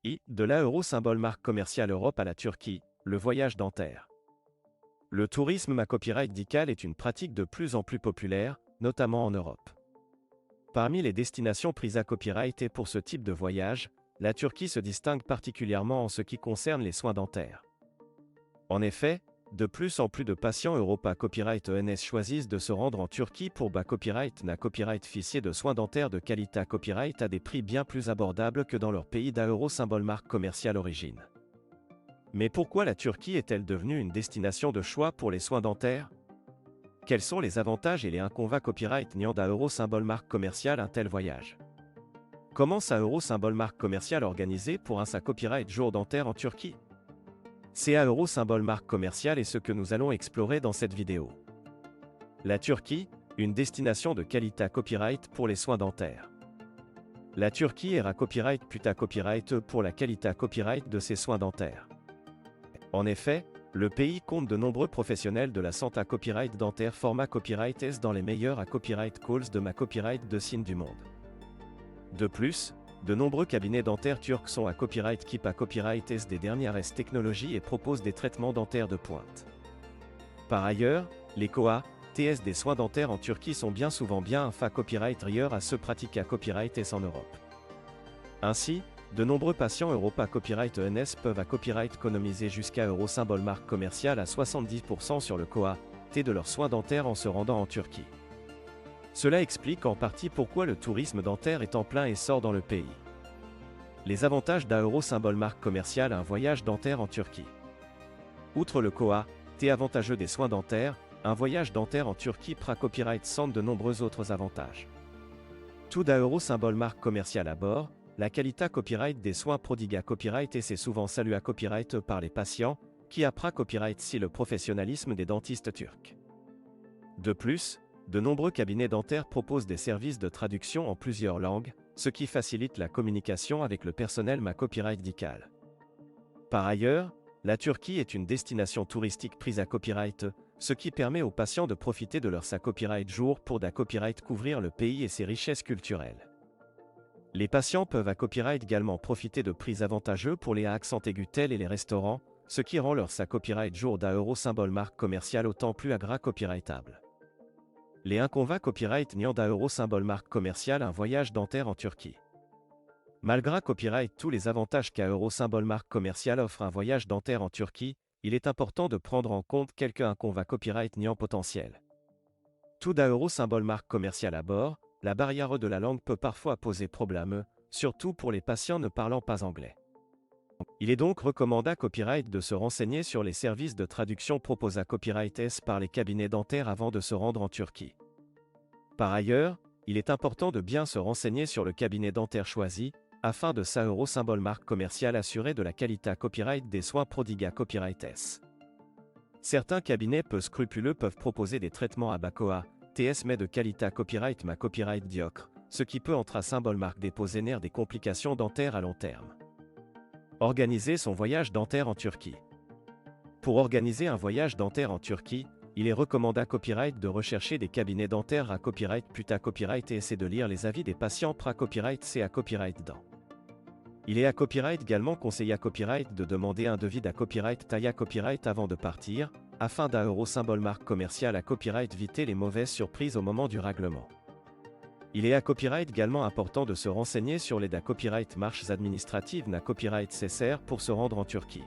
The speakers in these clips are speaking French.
De la euro symbole marque commerciale Europe à la Turquie, le voyage dentaire. Le tourisme à copyright dical est une pratique de plus en plus populaire, notamment en Europe. Parmi les destinations prises à copyright et pour ce type de voyage, la Turquie se distingue particulièrement en ce qui concerne les soins dentaires. En effet, de plus en plus de patients Europa Copyright ENS choisissent de se rendre en Turquie pour copyright na copyright fichier de soins dentaires de qualité copyright à des prix bien plus abordables que dans leur pays d'euro symbole marque commerciale origine. Mais pourquoi la Turquie est-elle devenue une destination de choix pour les soins dentaires? Quels sont les avantages et les inconvénients copyright niant d'euro symbole marque commerciale un tel voyage? Comment sa euro symbole marque commerciale organisée pour un sa copyright jour dentaire en Turquie? CA euro symbole marque commerciale est ce que nous allons explorer dans cette vidéo. La Turquie, une destination de qualité copyright pour les soins dentaires. La Turquie est copyright puta copyright pour la qualité copyright de ses soins dentaires. En effet, le pays compte de nombreux professionnels de la santé copyright dentaire format copyright S dans les meilleurs copyright calls de ma copyright de signes du monde. De plus, de nombreux cabinets dentaires turcs sont à copyright keep à copyright S des dernières S technologies et proposent des traitements dentaires de pointe. Par ailleurs, les COA, TS des soins dentaires en Turquie sont bien souvent bien un fa copyright rieur à ceux pratiqués à copyright S en Europe. Ainsi, de nombreux patients Europa Copyright ENS peuvent à copyright économiser jusqu'à euro symbole marque commerciale à 70% sur le COA, T de leurs soins dentaires en se rendant en Turquie. Cela explique en partie pourquoi le tourisme dentaire est en plein essor dans le pays. Les avantages d'un euro symbole marque commerciale à un voyage dentaire en Turquie. Outre le COA, T avantageux des soins dentaires, un voyage dentaire en Turquie copyright centre de nombreux autres avantages. Tout d'un euro symbole marque commerciale à bord, la qualité copyright des soins prodigués à copyright et c'est souvent salué à copyright par les patients, qui apprend copyright si le professionnalisme des dentistes turcs. De plus, de nombreux cabinets dentaires proposent des services de traduction en plusieurs langues, ce qui facilite la communication avec le personnel copyright dical. Par ailleurs, la Turquie est une destination touristique prise à copyright, ce qui permet aux patients de profiter de leur copyright jour pour copyright couvrir le pays et ses richesses culturelles. Les patients peuvent à copyright également profiter de prix avantageux pour les accents aigus tels et les restaurants, ce qui rend leur copyright jour d'euro symbole marque commerciale autant plus copyrightable. Les inconvénients copyright niant d'euro symbole marque commerciale un voyage dentaire en Turquie. Malgré copyright tous les avantages qu'euro symbole marque commerciale offre un voyage dentaire en Turquie, il est important de prendre en compte quelques inconvénients copyright niant potentiels. Tout d'euro symbole marque commerciale à bord, la barrière de la langue peut parfois poser problème, surtout pour les patients ne parlant pas anglais. Il est donc recommandé à copyright de se renseigner sur les services de traduction proposés à copyright S par les cabinets dentaires avant de se rendre en Turquie. Par ailleurs, il est important de bien se renseigner sur le cabinet dentaire choisi, afin de sa euro symbole marque commerciale assurée de la qualité copyright des soins prodigués à copyright S. Certains cabinets peu scrupuleux peuvent proposer des traitements à BACOA, TS mais de qualité copyright copyright diocre, ce qui peut entre symbole marque déposer des complications dentaires à long terme. Organiser son voyage dentaire en Turquie. Pour organiser un voyage dentaire en Turquie, il est recommandé à copyright de rechercher des cabinets dentaires à copyright puta copyright et essayer de lire les avis des patients copyright C à copyright dent. Il est à copyright également conseillé à copyright de demander un devis à copyright taille copyright avant de partir, afin d'un euro symbole marque commerciale à copyright éviter les mauvaises surprises au moment du règlement. Il est à copyright également important de se renseigner sur les copyright marches administratives na copyright CSR pour se rendre en Turquie.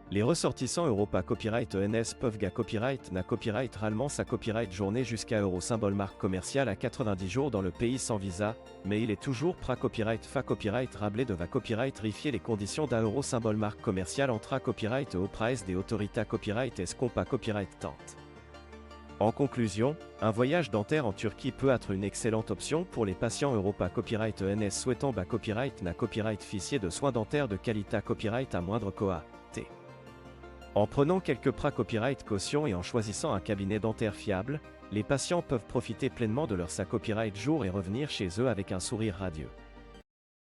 Les ressortissants Europa Copyright ENS peuvent copyright na copyright rallement sa copyright journée jusqu'à euro symbole marque commerciale à 90 jours dans le pays sans visa, mais il est toujours copyright fa copyright rablé de copyright rifier les conditions d'un euro symbole marque commerciale entre copyright au price des autorités copyright et scompa copyright tente. En conclusion, un voyage dentaire en Turquie peut être une excellente option pour les patients Europa Copyright ENS souhaitant copyright na copyright fichier de soins dentaires de qualité copyright à moindre COA, T. En prenant quelques copyright caution et en choisissant un cabinet dentaire fiable, les patients peuvent profiter pleinement de leur copyright jour et revenir chez eux avec un sourire radieux.